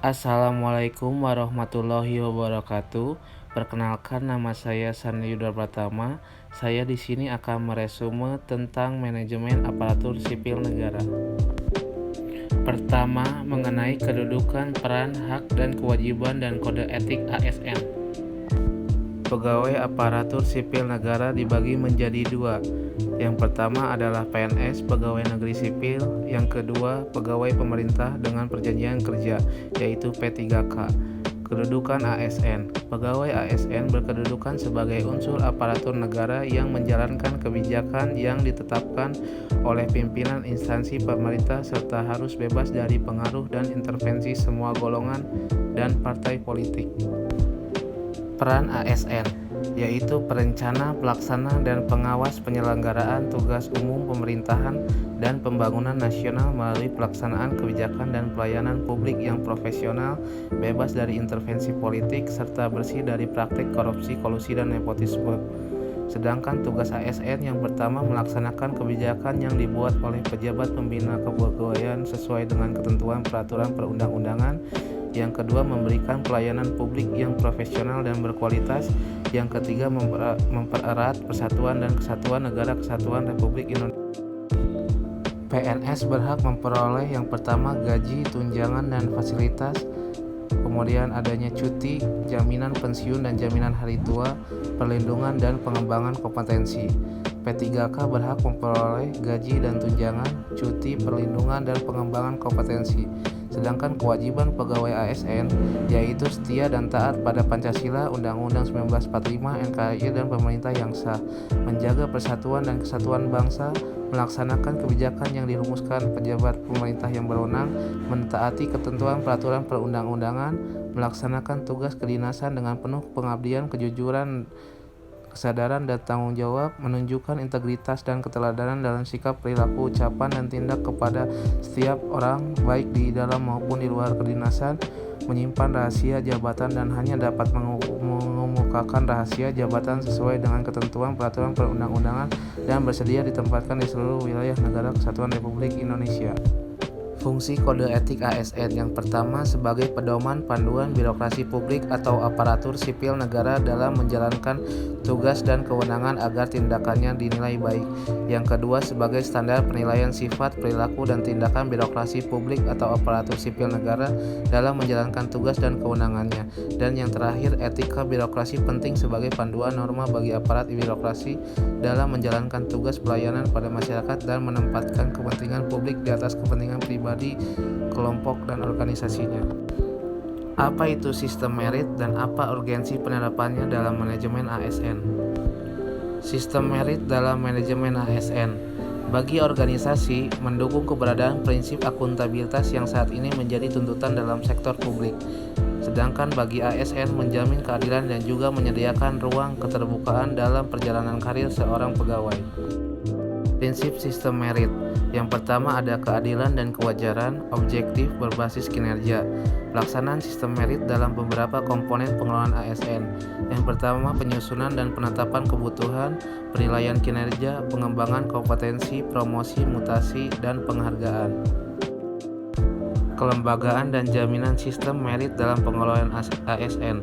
Assalamualaikum warahmatullahi wabarakatuh. Perkenalkan, nama saya Sandi Yudha Pratama. Saya di sini akan meresume tentang manajemen aparatur sipil negara. Pertama, mengenai kedudukan, peran, hak, dan kewajiban dan kode etik ASN. Pegawai aparatur sipil negara dibagi menjadi dua. Yang pertama adalah PNS, pegawai negeri sipil. Yang kedua, pegawai pemerintah dengan perjanjian kerja, yaitu P3K. Kedudukan ASN. Pegawai ASN berkedudukan sebagai unsur aparatur negara yang menjalankan kebijakan yang ditetapkan oleh pimpinan instansi pemerintah serta harus bebas dari pengaruh dan intervensi semua golongan dan partai politik. Peran ASN, yaitu perencana, pelaksana, dan pengawas penyelenggaraan tugas umum pemerintahan dan pembangunan nasional melalui pelaksanaan kebijakan dan pelayanan publik yang profesional, bebas dari intervensi politik, serta bersih dari praktik korupsi, kolusi, dan nepotisme. Sedangkan tugas ASN yang pertama melaksanakan kebijakan yang dibuat oleh pejabat pembina kepegawaian sesuai dengan ketentuan peraturan perundang-undangan. Yang kedua, memberikan pelayanan publik yang profesional dan berkualitas. Yang ketiga, mempererat persatuan dan kesatuan negara kesatuan Republik Indonesia. PNS berhak memperoleh yang pertama gaji, tunjangan, dan fasilitas. Kemudian adanya cuti, jaminan pensiun dan jaminan hari tua, perlindungan dan pengembangan kompetensi. P3K berhak memperoleh gaji dan tunjangan, cuti, perlindungan, dan pengembangan kompetensi. Sedangkan kewajiban pegawai ASN yaitu setia dan taat pada Pancasila, Undang-Undang 1945, NKRI, dan pemerintah yang sah, menjaga persatuan dan kesatuan bangsa, melaksanakan kebijakan yang dirumuskan pejabat pemerintah yang berwenang, mentaati ketentuan peraturan perundang-undangan, melaksanakan tugas kedinasan dengan penuh pengabdian, kejujuran, kesadaran dan tanggung jawab, menunjukkan integritas dan keteladanan dalam sikap, perilaku, ucapan, dan tindak kepada setiap orang baik di dalam maupun di luar kedinasan, menyimpan rahasia jabatan dan hanya dapat mengemukakan rahasia jabatan sesuai dengan ketentuan peraturan perundang-undangan dan bersedia ditempatkan di seluruh wilayah negara kesatuan Republik Indonesia. Fungsi kode etik ASN yang pertama sebagai pedoman panduan birokrasi publik atau aparatur sipil negara dalam menjalankan tugas dan kewenangan agar tindakannya dinilai baik. Yang kedua sebagai standar penilaian sifat, perilaku, dan tindakan birokrasi publik atau aparatur sipil negara dalam menjalankan tugas dan kewenangannya. Dan yang terakhir, etika birokrasi penting sebagai panduan norma bagi aparat birokrasi dalam menjalankan tugas pelayanan pada masyarakat dan menempatkan kepentingan publik di atas kepentingan pribadi, kelompok, dan organisasinya. Apa itu sistem merit dan apa urgensi penerapannya dalam manajemen ASN? Sistem merit dalam manajemen ASN bagi organisasi mendukung keberadaan prinsip akuntabilitas yang saat ini menjadi tuntutan dalam sektor publik. Sedangkan bagi ASN menjamin keadilan dan juga menyediakan ruang keterbukaan dalam perjalanan karir seorang pegawai. Prinsip sistem merit. Yang pertama ada keadilan dan kewajaran, objektif berbasis kinerja. Pelaksanaan sistem merit dalam beberapa komponen pengelolaan ASN. Yang pertama penyusunan dan penetapan kebutuhan, penilaian kinerja, pengembangan kompetensi, promosi, mutasi, dan penghargaan. Kelembagaan dan jaminan sistem merit dalam pengelolaan ASN.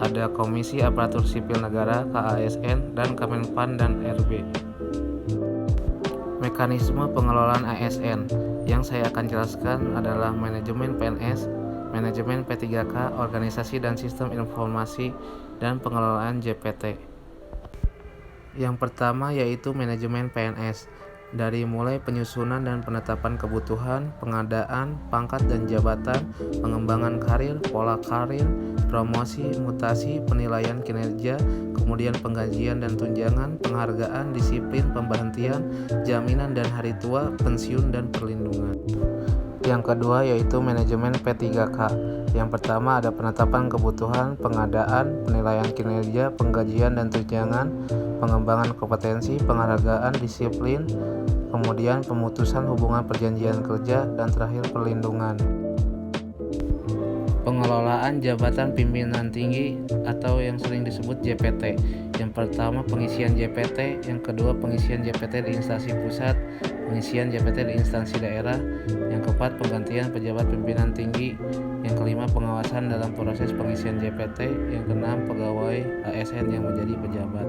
Ada Komisi Aparatur Sipil Negara KASN dan Kemenpan dan RB. Mekanisme pengelolaan ASN yang saya akan jelaskan adalah manajemen PNS, manajemen P3K, organisasi dan sistem informasi, dan pengelolaan JPT. Yang pertama yaitu manajemen PNS, dari mulai penyusunan dan penetapan kebutuhan, pengadaan, pangkat dan jabatan, pengembangan karir, pola karir, promosi, mutasi, penilaian kinerja, kemudian penggajian dan tunjangan, penghargaan, disiplin, pemberhentian, jaminan dan hari tua, pensiun, dan perlindungan. Yang kedua yaitu manajemen P3K. Yang pertama ada penetapan kebutuhan, pengadaan, penilaian kinerja, penggajian dan tunjangan, pengembangan kompetensi, penghargaan, disiplin, kemudian pemutusan hubungan perjanjian kerja, dan terakhir perlindungan. Pengelolaan jabatan pimpinan tinggi atau yang sering disebut JPT. Yang pertama pengisian JPT, yang kedua pengisian JPT di instansi pusat, pengisian JPT di instansi daerah, yang keempat penggantian pejabat pimpinan tinggi, yang kelima menerima pengawasan dalam proses pengisian JPT. Yang keenam, pegawai ASN yang menjadi pejabat.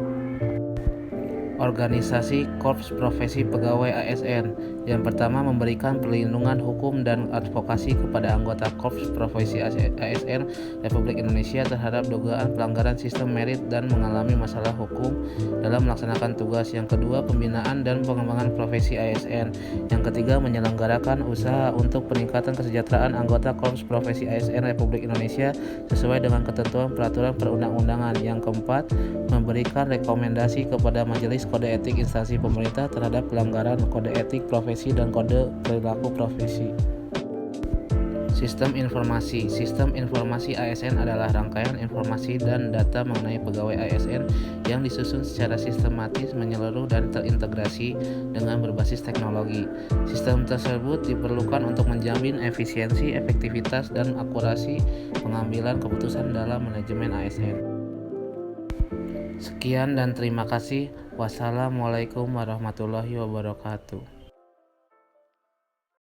Organisasi Korps Profesi Pegawai ASN. Yang pertama, memberikan perlindungan hukum dan advokasi kepada anggota Korps Profesi ASN Republik Indonesia terhadap dugaan pelanggaran sistem merit dan mengalami masalah hukum dalam melaksanakan tugas. Yang kedua, pembinaan dan pengembangan profesi ASN. Yang ketiga, menyelenggarakan usaha untuk peningkatan kesejahteraan anggota Korps Profesi ASN Republik Indonesia sesuai dengan ketentuan peraturan perundang-undangan. Yang keempat, memberikan rekomendasi kepada Majelis Kode Etik instansi pemerintah terhadap pelanggaran kode etik profesi dan kode perilaku profesi. Sistem informasi. Sistem informasi ASN adalah rangkaian informasi dan data mengenai pegawai ASN yang disusun secara sistematis, menyeluruh, dan terintegrasi dengan berbasis teknologi. Sistem tersebut diperlukan untuk menjamin efisiensi, efektivitas, dan akurasi pengambilan keputusan dalam manajemen ASN. Sekian dan terima kasih. Wassalamualaikum warahmatullahi wabarakatuh.